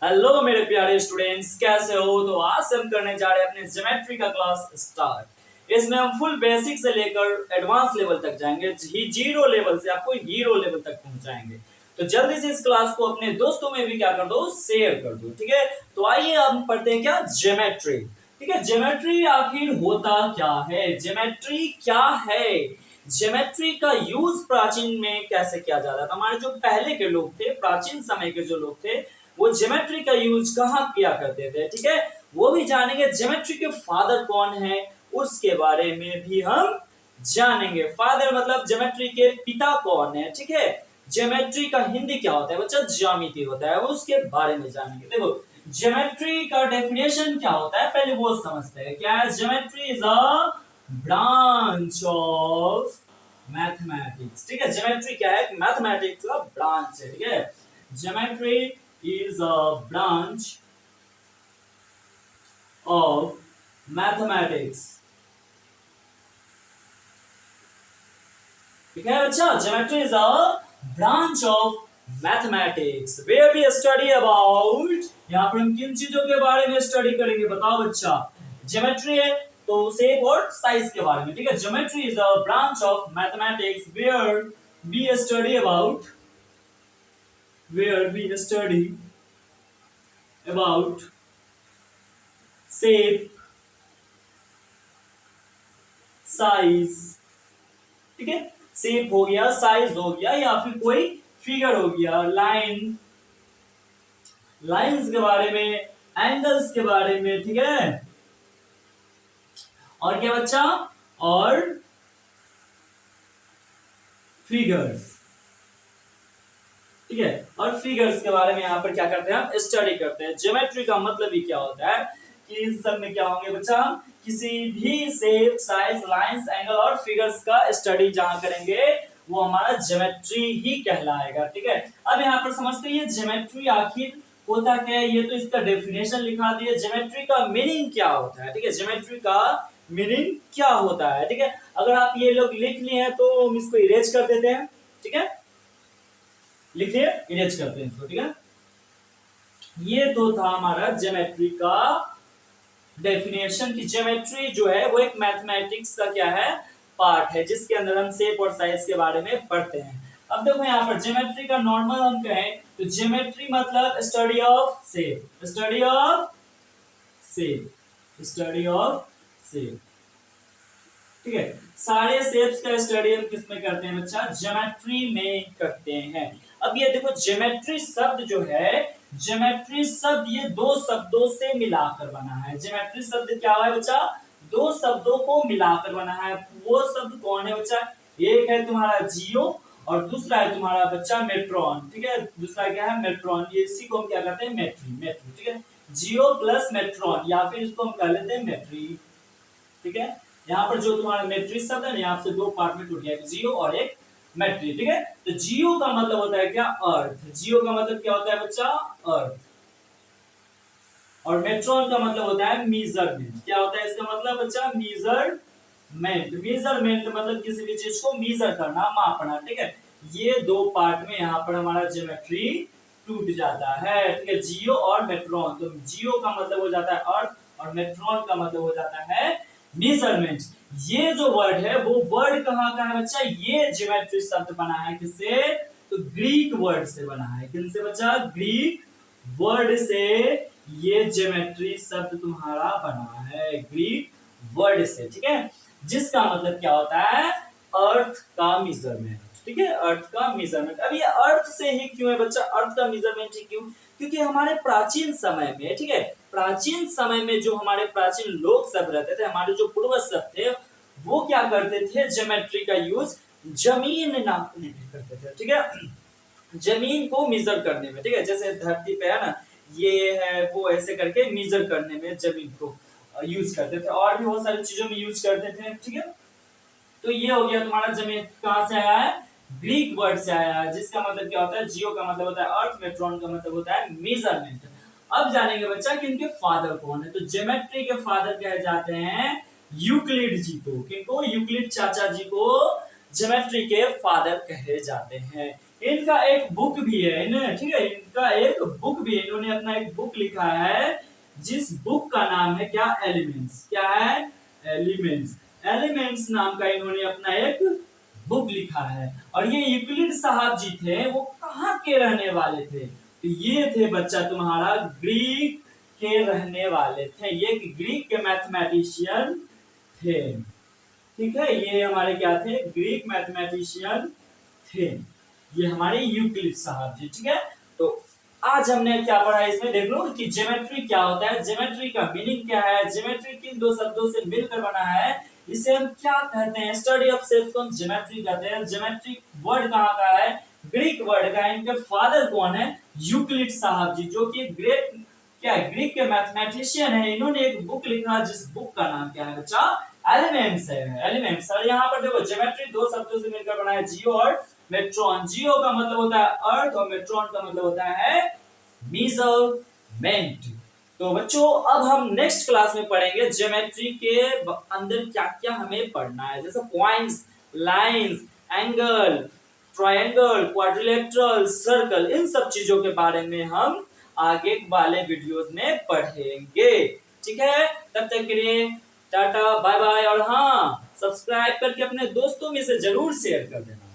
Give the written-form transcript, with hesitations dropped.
Hello मेरे प्यारे students, कैसे हो? तो आज से हम करने जा रहे हैं अपने ज्योमेट्री का क्लास स्टार्ट। इसमें हम फुल बेसिक से लेकर एडवांस लेवल तक जाएंगे। जीरो लेवल से आपको हीरो लेवल तक पहुंचाएंगे। तो जल्दी से इस क्लास को अपने दोस्तों में भी क्या कर दो, शेयर कर दो। ठीक है, तो आइए हम पढ़ते हैं क्या, ज्योमेट्री। ठीक है, ज्योमेट्री आखिर होता क्या है, ज्योमेट्री क्या है। ज्योमेट्री का यूज प्राचीन में कैसे किया जाता था। हमारे जो पहले के लोग थे, प्राचीन समय के जो लोग थे, वो ज्योमेट्री का यूज कहाँ किया करते थे। ठीक है, वो भी जानेंगे। ज्योमेट्री के फादर कौन है उसके बारे में भी हम जानेंगे। फादर मतलब ज्योमेट्री के पिता कौन है। ठीक है, ज्योमेट्री का हिंदी क्या होता है बच्चा, ज्यामिति होता है, उसके बारे में जानेंगे। देखो, ज्योमेट्री का डेफिनेशन क्या होता है पहले वो समझते हैं। क्या है? Geometry is a branch of mathematics. ठीक है, ज्योमेट्री क्या है? मैथमेटिक्स का ब्रांच है। ठीक है, geometry is a branch of mathematics। ठीक है बच्चा, geometry is a branch of mathematics where we study about. यहाँ पर हम किन चीजों के बारे में स्टडी करेंगे बताओ बच्चा। ज्योमेट्री है तो शेप और साइज के बारे में। ठीक है, geometry is a branch of mathematics where we study about, where we study about shape, size. ठीक है, शेप हो गया, साइज हो गया, या फिर कोई फिगर हो गया, लाइन, लाइंस के बारे में, एंगल्स के बारे में। ठीक है, और क्या बच्चा, और फिगर्स। ठीक है, और फिगर्स के बारे में यहाँ पर क्या करते हैं, हम स्टडी करते हैं। ज्योमेट्री का मतलब ही क्या होता है कि इस सब में क्या होंगे बच्चा, किसी भी शेप, साइज, लाइंस, एंगल और फिगर्स का स्टडी जहां करेंगे वो हमारा ज्योमेट्री ही कहलाएगा। ठीक है, अब यहाँ पर समझते हैं ज्योमेट्री आखिर होता क्या है। ये तो इसका डेफिनेशन लिखा दिया, ज्योमेट्री का मीनिंग क्या होता है। ठीक है, ज्योमेट्री का मीनिंग क्या होता है। ठीक है, अगर आप ये लोग लिख लिए हैं तो हम इसको इरेज कर देते हैं। ठीक है, लिखिए, इरेज करते हैं इसको। ठीक है, ये तो था हमारा ज्योमेट्री का डेफिनेशन की ज्योमेट्री जो है वो एक मैथमेटिक्स का क्या है, पार्ट है, जिसके अंदर हम शेप और साइज के बारे में पढ़ते हैं। अब देखो यहाँ पर ज्योमेट्री का नॉर्मल हम कहें तो ज्योमेट्री मतलब study of shape, study of shape, study of shape. ठीक है, सारे शेप्स का स्टडी हम किस में करते हैं बच्चा, ज्योमेट्री में करते हैं। अब ये देखो, ज्योमेट्री शब्द जो है, ज्योमेट्री शब्द ये दो शब्दों से मिलाकर बना है। ज्योमेट्री शब्द क्या है बच्चा, दो शब्दों को मिलाकर बना है। वो शब्द कौन है बच्चा, एक है तुम्हारा जियो और दूसरा है तुम्हारा बच्चा मेट्रॉन। ठीक है, दूसरा क्या है, मेट्रॉन। ये इसी को हम क्या कहते हैं, मेट्री, मेट्री। ठीक है, जियो प्लस मेट्रॉन, या फिर इसको हम कह लेते हैं मेट्री। ठीक है, यहाँ पर जो तुम्हारा मेट्रिक शब्द है ना, यहाँ से दो पार्ट में टूट गया, एक जियो और एक मैट्रिक। ठीक है, तो जियो का मतलब होता है क्या, अर्थ। जियो का मतलब क्या होता है बच्चा, अर्थ। और मेट्रॉन का मतलब होता है मीजरमेंट। क्या होता है इसका मतलब बच्चा, मीजरमेंट। मीजरमेंट मतलब किसी भी चीज को मीजर करना, मापना। ठीक है, ये दो पार्ट में यहाँ पर हमारा ज्योमेट्री टूट जाता है। ठीक है, जियो और मेट्रॉन। तो जियो का मतलब हो जाता है अर्थ और मेट्रॉन का मतलब हो जाता है मेजरमेंट। ये जो वर्ड है वो वर्ड कहाँ का है बच्चा, ये ज्योमेट्री शब्द बना है किससे, तो ग्रीक वर्ड से बना है। किससे बच्चा, ग्रीक वर्ड से ये ज्योमेट्री शब्द तुम्हारा बना है, ग्रीक वर्ड से। ठीक है, जिसका मतलब क्या होता है, अर्थ का मेजरमेंट। ठीक है, अर्थ का मेजरमेंट। अब ये अर्थ से ही क्यों है बच्चा, अर्थ का मेजरमेंट ही क्यों, क्योंकि हमारे प्राचीन समय में, ठीक है, प्राचीन समय में जो हमारे प्राचीन लोग सब रहते थे, हमारे जो पूर्वज सब थे, वो क्या करते थे, ज्योमेट्री का यूज जमीन नापने में करते थे। ठीक है, जमीन को मेजर करने में। ठीक है, जैसे धरती पे है ना, ये है वो, ऐसे करके मेजर करने में जमीन को यूज करते थे, और भी बहुत सारी चीजों में यूज करते थे। ठीक है, तो ये हो गया तुम्हारा जमीन, कहां से आया है, ग्रीक वर्ड से आया है, जिसका मतलब क्या होता है, जियो का मतलब होता है अर्थ, मेट्रॉन का मतलब होता है मेजरमेंट। अब जानेंगे बच्चा कि इनके फादर कौन है। तो ज्योमेट्री के फादर कहे जाते हैं यूक्लिड जी को। किनको, यूक्लिड चाचा जी को ज्योमेट्री के फादर कहे जाते हैं। इनका एक बुक भी है, इन्हें ठीक है, इनका एक बुक भी है, इन्होंने अपना एक बुक लिखा है जिस बुक का नाम है क्या, एलिमेंट्स। क्या है, एलिमेंट्स। एलिमेंट्स नाम का इन्होंने अपना एक बुक लिखा है। और ये यूक्लिड साहब जी थे, वो कहाँ के रहने वाले थे, तो ये थे बच्चा तुम्हारा ग्रीक के रहने वाले थे, ये ग्रीक के मैथमेटिशियन थे। ठीक है, ये हमारे क्या थे, ग्रीक मैथमेटिशियन थे, ये हमारे यूक्लिड साहब जी। ठीक है, तो आज हमने क्या पढ़ा इसमें, देख लो कि ज्योमेट्री क्या होता है, ज्योमेट्री का मीनिंग क्या है, ज्योमेट्री किन दो शब्दों से मिलकर बना है, इसे हम क्या कहते हैं, स्टडी ऑफ शेप्स को हम ज्योमेट्री कहते हैं। ज्योमेट्री वर्ड कहाँ का है, ग्रीक वर्ड का है। इनके फादर कौन है, यूक्लिड साहब जी, जो कि ग्रेट क्या है, ग्रीक के मैथमेटिशियन है। इन्होंने एक बुक लिखा जिस बुक का नाम क्या है बच्चा, एलिमेंट्स है, एलिमेंट्स। और यहाँ पर देखो ज्योमेट्री दो शब्दों से मिलकर बना है, जियो और मेट्रॉन। जियो का मतलब होता है अर्थ और मेट्रॉन का मतलब होता है मेजरमेंट। तो बच्चों अब हम नेक्स्ट क्लास में पढ़ेंगे ज्योमेट्री के अंदर क्या क्या हमें पढ़ना है, जैसे points, lines, angle, triangle, quadrilateral, circle, इन सब चीजों के बारे में हम आगे वाले वीडियोस में पढ़ेंगे। ठीक है, तब तक के लिए टाटा बाय बाय। और हाँ, सब्सक्राइब करके अपने दोस्तों में से जरूर शेयर कर देना।